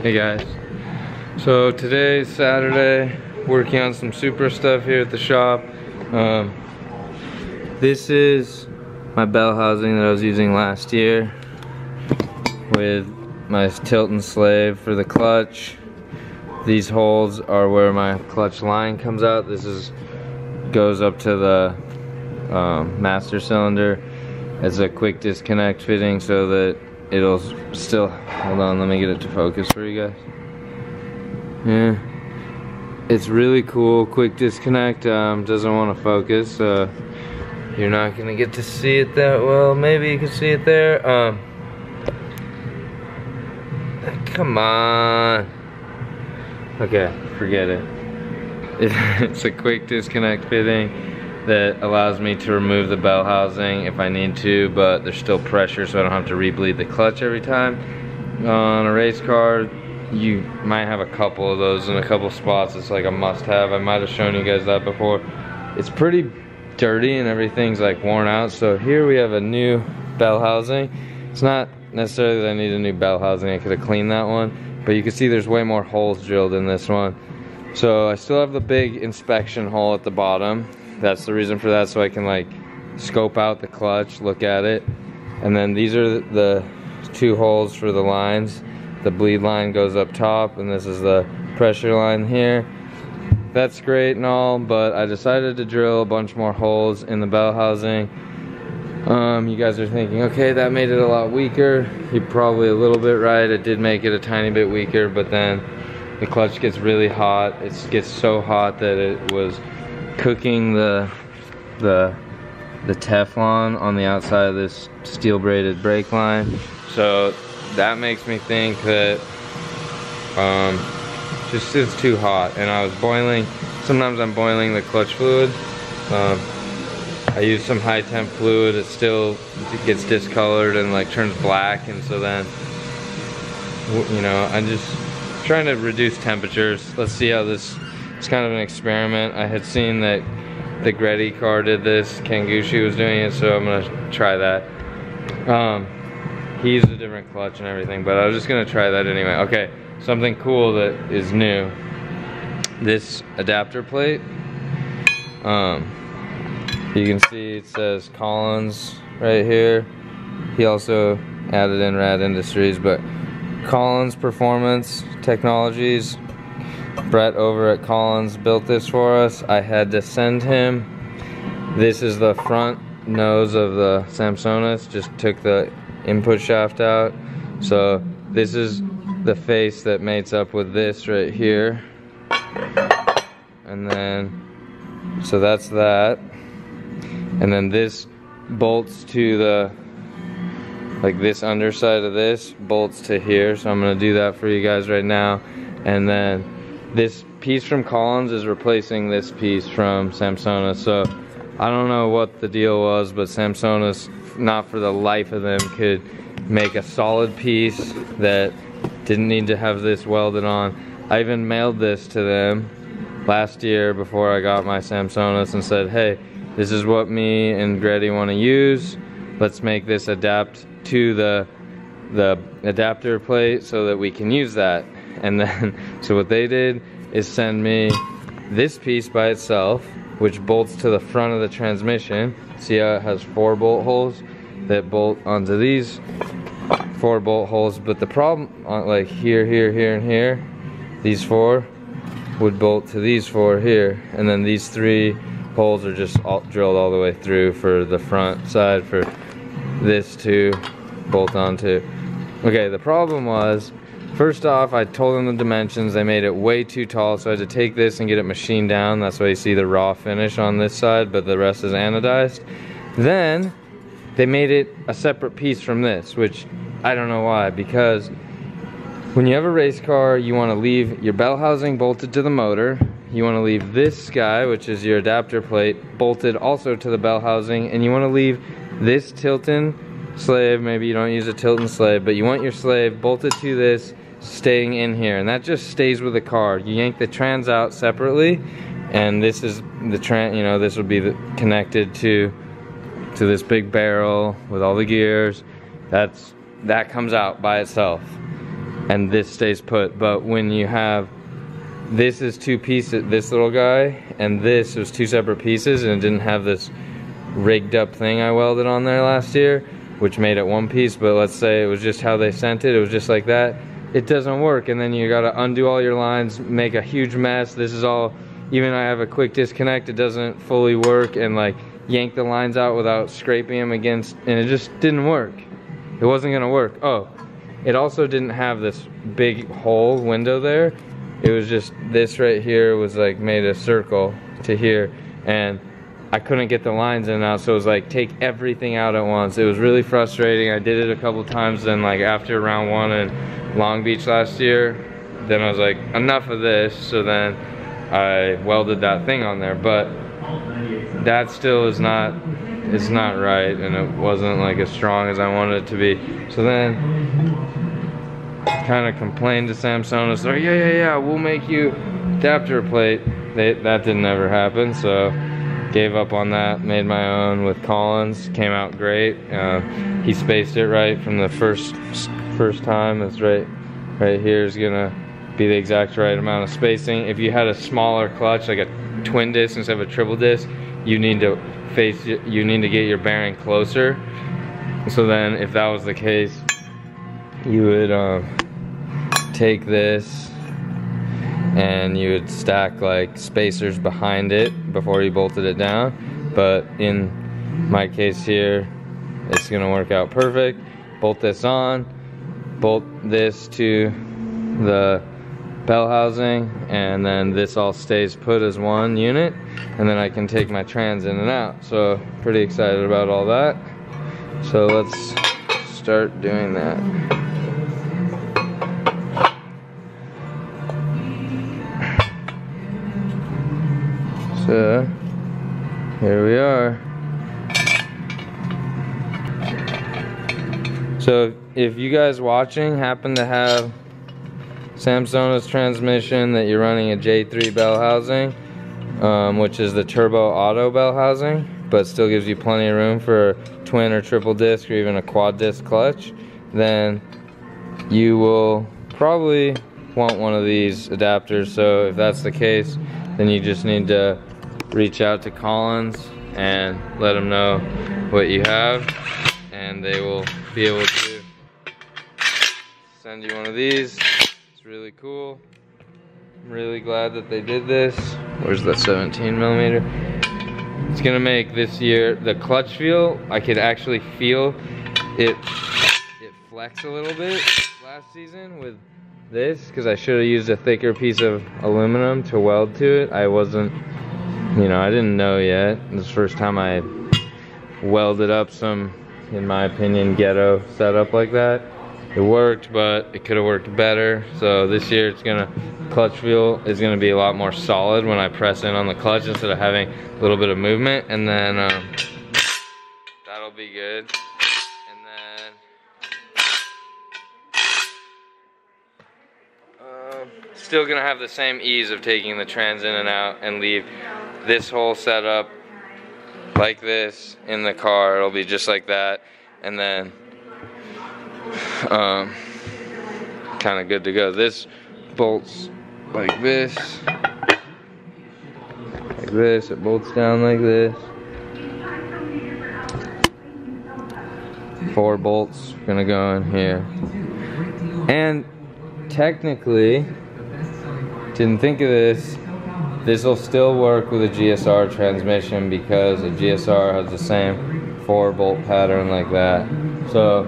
Hey guys, so today's Saturday, working on some Supra stuff here at the shop. This is my bell housing that I was using last year with my tilt and slave for the clutch. These holes are where my clutch line comes out. This goes up to the master cylinder. It's a quick disconnect fitting so that it'll still, hold on, let me get it to focus for you guys. Yeah, it's really cool, quick disconnect. Doesn't want to focus, you're not gonna get to see it that well. Maybe you can see it there. Come on. Okay, forget it. It's a quick disconnect fitting that allows me to remove the bell housing if I need to, but there's still pressure so I don't have to re-bleed the clutch every time. On a race car, you might have a couple of those in a couple spots. It's like a must-have. I might have shown you guys that before. It's pretty dirty and everything's like worn out. So here we have a new bell housing. It's not necessarily that I need a new bell housing. I could have cleaned that one, but you can see there's way more holes drilled in this one. So I still have the big inspection hole at the bottom. That's the reason for that, so I can like scope out the clutch, look at it. And then these are the two holes for the lines. The bleed line goes up top, and this is the pressure line here. That's great and all, but I decided to drill a bunch more holes in the bell housing. You guys are thinking, okay, that made it a lot weaker. You're probably a little bit right. It did make it a tiny bit weaker, but then the clutch gets really hot. It gets so hot that it was cooking the Teflon on the outside of this steel braided brake line. So that makes me think that just it's too hot. And I was boiling, sometimes I'm boiling the clutch fluid. I use some high temp fluid. It still gets discolored and like turns black, and so then, you know, I'm just trying to reduce temperatures. Let's see how this. It's kind of an experiment. I had seen that the Gretty car did this, Kangushi was doing it, so I'm gonna try that. He used a different clutch and everything, but I was just gonna try that anyway. Okay, something cool that is new. This adapter plate. You can see it says Collins right here. He also added in Rad Industries, but Collins Performance Technologies. Brett over at Collins built this for us. I had to send him. This is the front nose of the Samsonas. Just took the input shaft out. So this is the face that mates up with this right here. And then, so that's that. And then this bolts to the, like this underside of this bolts to here. So I'm gonna do that for you guys right now. And then this piece from Collins is replacing this piece from Samsona. So I don't know what the deal was, but Samsona's, not for the life of them, could make a solid piece that didn't need to have this welded on. I even mailed this to them last year before I got my Samsonas and said, hey, this is what me and Gretty want to use. Let's make this adapt to the adapter plate so that we can use that. And then, so what they did is send me this piece by itself, which bolts to the front of the transmission. See how it has 4 bolt holes that bolt onto these 4 bolt holes. But the problem, like here, here, here, and here, these 4 would bolt to these 4 here. And then these 3 holes are just drilled all the way through for the front side for this to bolt onto. Okay, the problem was, first off, I told them the dimensions. They made it way too tall, so I had to take this and get it machined down. That's why you see the raw finish on this side, but the rest is anodized. Then they made it a separate piece from this, which I don't know why, because when you have a race car, you want to leave your bell housing bolted to the motor. You want to leave this guy, which is your adapter plate, bolted also to the bell housing, and you want to leave this tilt-in slave. Maybe you don't use a tilt-in slave, but you want your slave bolted to this, staying in here, and that just stays with the car. You yank the trans out separately, and this is the trans, you know, this will be connected to this big barrel with all the gears. That comes out by itself. and this stays put. But when you have, this is two pieces, this little guy, and this was two separate pieces, and it didn't have this rigged up thing I welded on there last year, which made it one piece. But let's say it was just how they sent it, it was just like that, it doesn't work, and then you gotta undo all your lines, make a huge mess. This is all, even I have a quick disconnect, it doesn't fully work, and like yank the lines out without scraping them against, and it just didn't work. It wasn't gonna work. Oh, it also didn't have this big hole window there. It was just, this right here was like made a circle to here, and I couldn't get the lines in and out, so it was like take everything out at once. It was really frustrating. I did it a couple times, then like after round 1 in Long Beach last year, then I was like, enough of this, so then I welded that thing on there. But that still is not, it's not right, and it wasn't like as strong as I wanted it to be. So then kind of complained to Samsung. So yeah, we'll make you adapter plate. That didn't ever happen, so gave up on that, made my own with Collins. Came out great. He spaced it right from the first time. It's right here is gonna be the exact right amount of spacing. If you had a smaller clutch, like a twin disc instead of a triple disc, you need to get your bearing closer. So then if that was the case, you would take this and you would stack like spacers behind it before you bolted it down. But in my case here, it's gonna work out perfect. Bolt this on, bolt this to the bell housing, and then this all stays put as one unit, and then I can take my trans in and out. So pretty excited about all that. So let's start doing that. So here we are. So if you guys watching happen to have Samson's transmission that you're running a J3 bell housing, which is the turbo auto bell housing, but still gives you plenty of room for a twin or triple disc or even a quad disc clutch, then you will probably want one of these adapters. So if that's the case, then you just need to reach out to Collins and let them know what you have, and they will be able to send you one of these. It's really cool. I'm really glad that they did this. Where's the 17mm? It's gonna make this year the clutch feel, I could actually feel it flex a little bit last season with this, because I should have used a thicker piece of aluminum to weld to it. I wasn't, you know, I didn't know yet. This is the first time I welded up some, in my opinion, ghetto setup like that. It worked, but it could have worked better. So this year it's gonna, clutch feel is gonna be a lot more solid when I press in on the clutch instead of having a little bit of movement, and then that'll be good. And then still gonna have the same ease of taking the trans in and out, and leave this whole setup like this in the car. It'll be just like that, and then kind of good to go. This bolts like this, it bolts down like this. 4 bolts gonna go in here, and technically, didn't think of this, this will still work with a GSR transmission, because a GSR has the same 4-bolt pattern like that. So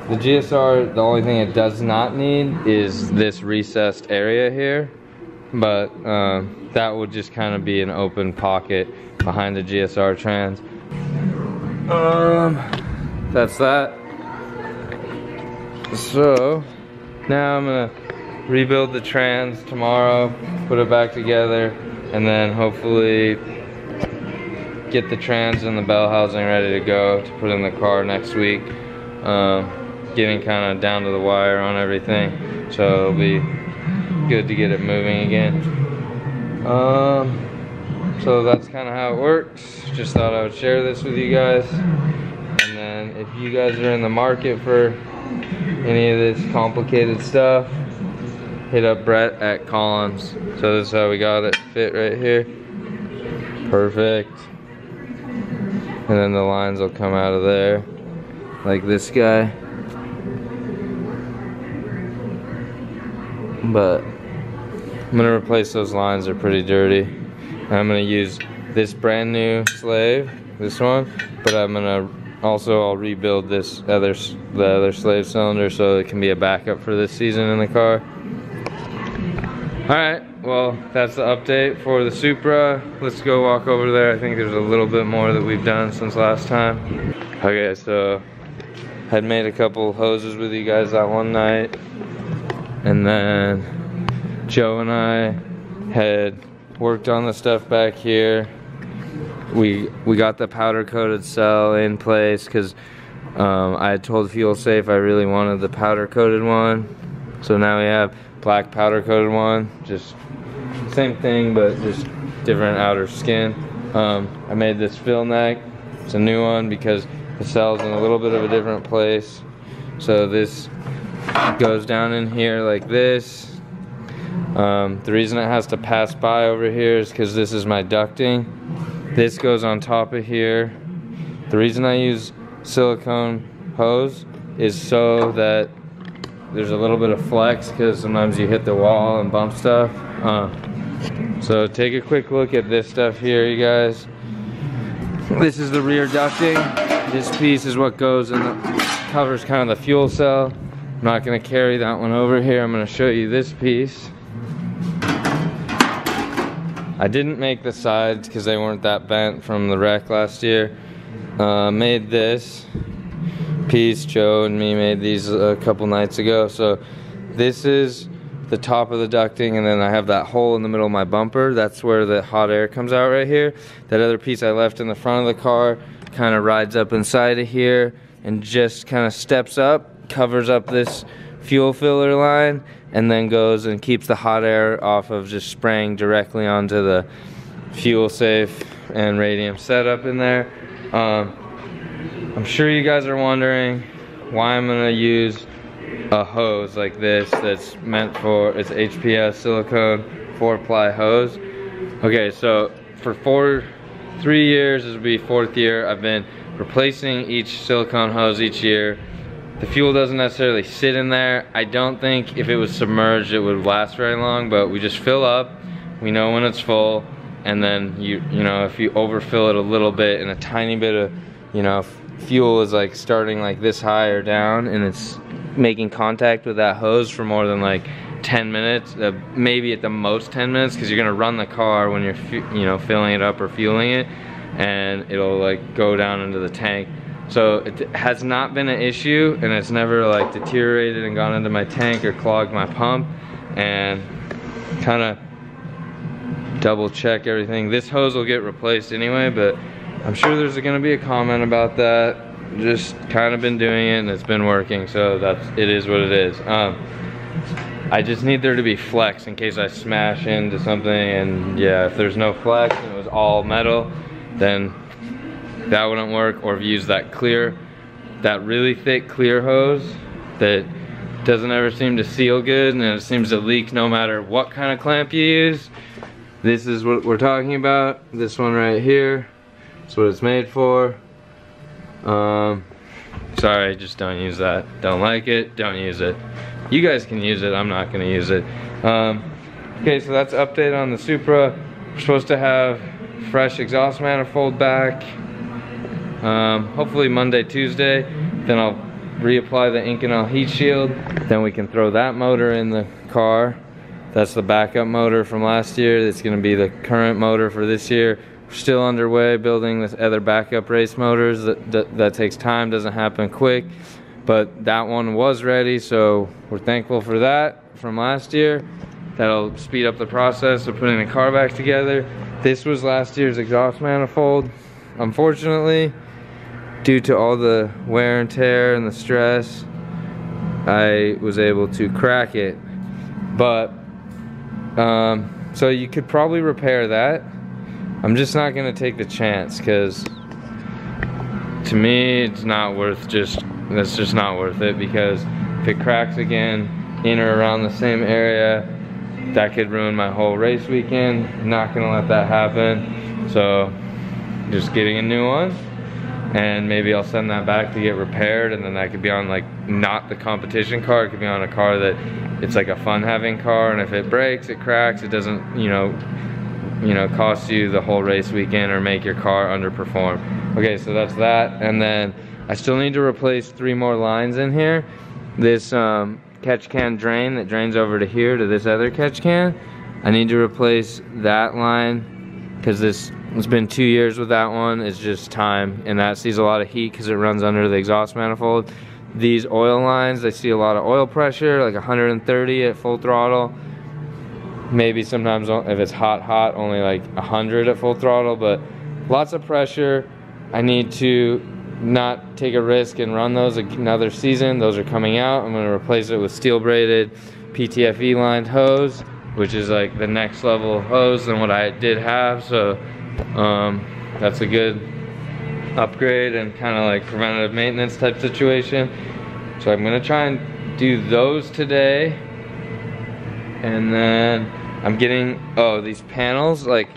the GSR, the only thing it does not need is this recessed area here, but that would just kind of be an open pocket behind the GSR trans. That's that. So now I'm gonna rebuild the trans tomorrow, put it back together, and then hopefully get the trans and the bell housing ready to go to put in the car next week. Getting kind of down to the wire on everything, so it'll be good to get it moving again. So that's kind of how it works. Just thought I would share this with you guys. And then if you guys are in the market for any of this complicated stuff, hit up Brett at Collins. So this is how we got it fit right here. Perfect. And then the lines will come out of there, like this guy. But I'm gonna replace those lines, they're pretty dirty. And I'm gonna use this brand new slave, this one, but I'm gonna I'll rebuild the other slave cylinder so it can be a backup for this season in the car. Alright, well, that's the update for the Supra. Let's go walk over there. I think there's a little bit more that we've done since last time. Okay, so had made a couple hoses with you guys that one night, and then Joe and I had worked on the stuff back here. We got the powder coated cell in place because I had told Fuel Safe I really wanted the powder coated one. So now we have black powder coated one, just same thing but just different outer skin. I made this fill neck. It's a new one because the cell's in a little bit of a different place. So this goes down in here like this. The reason it has to pass by over here is because this is my ducting. This goes on top of here. The reason I use silicone hose is so that there's a little bit of flex, because sometimes you hit the wall and bump stuff. So take a quick look at this stuff here, you guys. This is the rear ducting. This piece is what goes in covers kind of the fuel cell. I'm not gonna carry that one over here. I'm gonna show you this piece. I didn't make the sides because they weren't that bent from the wreck last year. Made this piece, Joe and me made these a couple nights ago. So this is the top of the ducting, and then I have that hole in the middle of my bumper. That's where the hot air comes out right here. That other piece I left in the front of the car kind of rides up inside of here and just kind of steps up, covers up this fuel filler line, and then goes and keeps the hot air off of just spraying directly onto the Fuel Safe and radium setup in there. I'm sure you guys are wondering why I'm gonna use a hose like this that's meant for, it's HPS silicone 4-ply hose. Okay, so for 3 years, this will be 4th year, I've been replacing each silicone hose each year. The fuel doesn't necessarily sit in there. I don't think if it was submerged it would last very long, but we just fill up, we know when it's full, and then you know, if you overfill it a little bit and a tiny bit of, you know, fuel is like starting like this high or down and it's making contact with that hose for more than like 10 minutes, maybe at the most 10 minutes, because you're gonna run the car when you're you know, filling it up or fueling it, and it'll like go down into the tank. So it has not been an issue, and it's never like deteriorated and gone into my tank or clogged my pump. And kind of double check everything. This hose will get replaced anyway, but I'm sure there's gonna be a comment about that. Just kind of been doing it and it's been working, so it is what it is. I just need there to be flex in case I smash into something, and yeah, if there's no flex and it was all metal, then that wouldn't work. Or if you use that really thick clear hose that doesn't ever seem to seal good and it seems to leak no matter what kind of clamp you use. This is what we're talking about. This one right here. That's what it's made for. Sorry, just don't use that. Don't like it, don't use it. You guys can use it, I'm not gonna use it. Okay, so that's update on the Supra. We're supposed to have fresh exhaust manifold back. Hopefully Monday, Tuesday. Then I'll reapply the Inconel heat shield. Then we can throw that motor in the car. That's the backup motor from last year. It's gonna be the current motor for this year. We're still underway building this other backup race motors. That takes time, doesn't happen quick. But that one was ready, so we're thankful for that from last year. That'll speed up the process of putting the car back together. This was last year's exhaust manifold. Unfortunately, due to all the wear and tear and the stress, I was able to crack it. But, so you could probably repair that. I'm just not gonna take the chance, because to me, it's not worth just that's just not worth it, because if it cracks again in or around the same area, that could ruin my whole race weekend. Not gonna let that happen. So just getting a new one, and maybe I'll send that back to get repaired, and then that could be on like not the competition car, it could be on a car that it's like a fun having car, and if it breaks, it cracks, it doesn't, you know, cost you the whole race weekend or make your car underperform. Okay, so that's that. And then I still need to replace 3 more lines in here. This catch can drain that drains over to here to this other catch can, I need to replace that line, because it's been 2 years with that one. It's just time, and that sees a lot of heat because it runs under the exhaust manifold. These oil lines, they see a lot of oil pressure, like 130 at full throttle. Maybe sometimes if it's hot, only like 100 at full throttle, but lots of pressure. I need to not take a risk and run those another season. Those are coming out. I'm gonna replace it with steel braided PTFE lined hose, which is like the next level hose than what I did have. So that's a good upgrade and kind of like preventative maintenance type situation. So I'm gonna try and do those today. And then I'm getting, these panels, like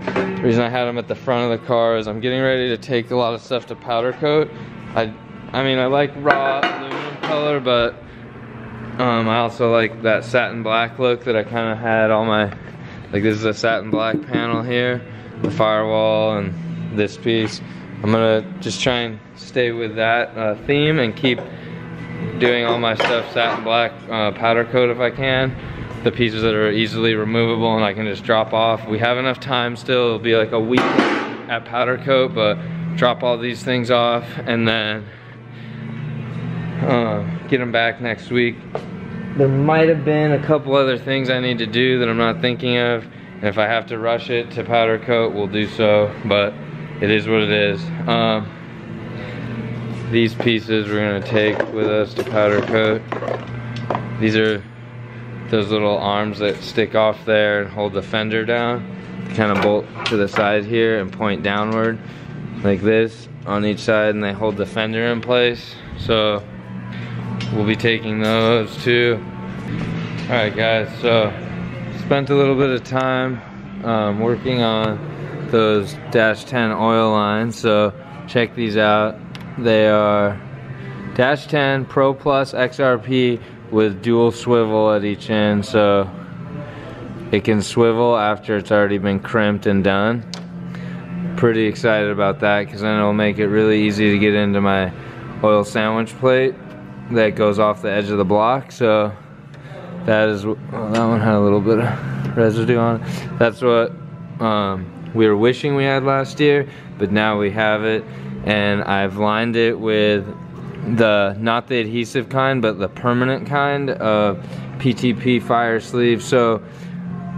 the reason I had them at the front of the car is I'm getting ready to take a lot of stuff to powder coat. I mean, I like raw aluminum color, but I also like that satin black look that I kind of had all my, like this is a satin black panel here, the firewall and this piece. I'm gonna just try and stay with that theme and keep doing all my stuff satin black powder coat if I can. The pieces that are easily removable and I can just drop off. We have enough time still, it'll be like a week at powder coat, but drop all these things off and then get them back next week. There might have been a couple other things I need to do that I'm not thinking of, and if I have to rush it to powder coat, we'll do so, but it is what it is. These pieces we're gonna take with us to powder coat. These are those little arms that stick off there and hold the fender down. Kind of bolt to the side here and point downward like this on each side, and they hold the fender in place. So we'll be taking those too. Alright guys, so spent a little bit of time working on those Dash 10 oil lines. So check these out. They are Dash 10 Pro Plus XRP with dual swivel at each end, so it can swivel after it's already been crimped and done. Pretty excited about that, because then it'll make it really easy to get into my oil sandwich plate that goes off the edge of the block. So that is, well, that one had a little bit of residue on it. That's what we were wishing we had last year, but now we have it, and I've lined it with not the adhesive kind, but the permanent kind of PTP fire sleeve. So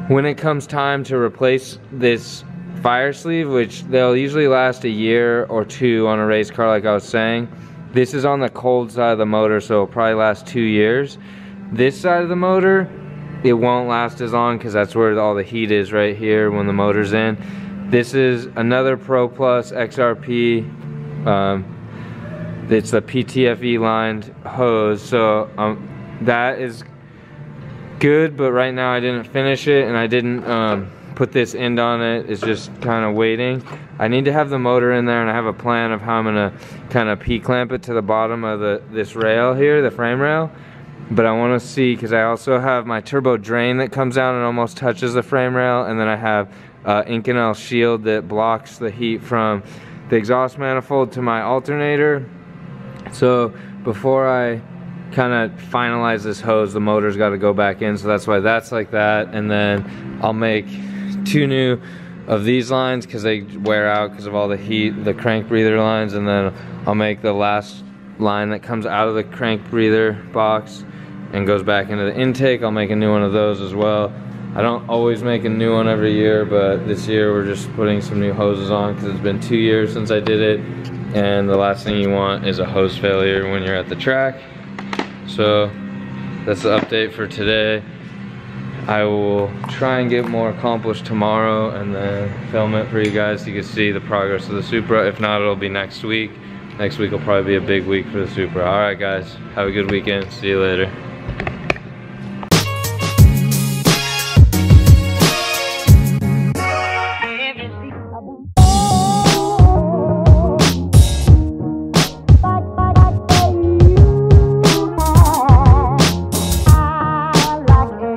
when it comes time to replace this fire sleeve, which they'll usually last a year or 2 on a race car like I was saying, this is on the cold side of the motor, so it'll probably last 2 years. This side of the motor, it won't last as long, because that's where all the heat is, right here when the motor's in. This is another Pro Plus XRP. It's the PTFE lined hose, so that is good, but right now I didn't finish it, and I didn't put this end on it. It's just kind of waiting. I need to have the motor in there, and I have a plan of how I'm gonna kind of P-clamp it to the bottom of this rail here, the frame rail. But I want to see, because I also have my turbo drain that comes out and almost touches the frame rail, and then I have Inconel shield that blocks the heat from the exhaust manifold to my alternator. So before I kind of finalize this hose, the motor's got to go back in, so that's why that's like that. And then I'll make 2 new of these lines, because they wear out because of all the heat, the crank breather lines, and then I'll make the last line that comes out of the crank breather box and goes back into the intake. I'll make a new one of those as well. I don't always make a new one every year, but this year we're just putting some new hoses on, because it's been 2 years since I did it, and the last thing you want is a hose failure when you're at the track. So that's the update for today. I will try and get more accomplished tomorrow and then film it for you guys so you can see the progress of the Supra. If not, it'll be next week. next week will probably be a big week for the Supra. All right, guys, have a good weekend. See you later.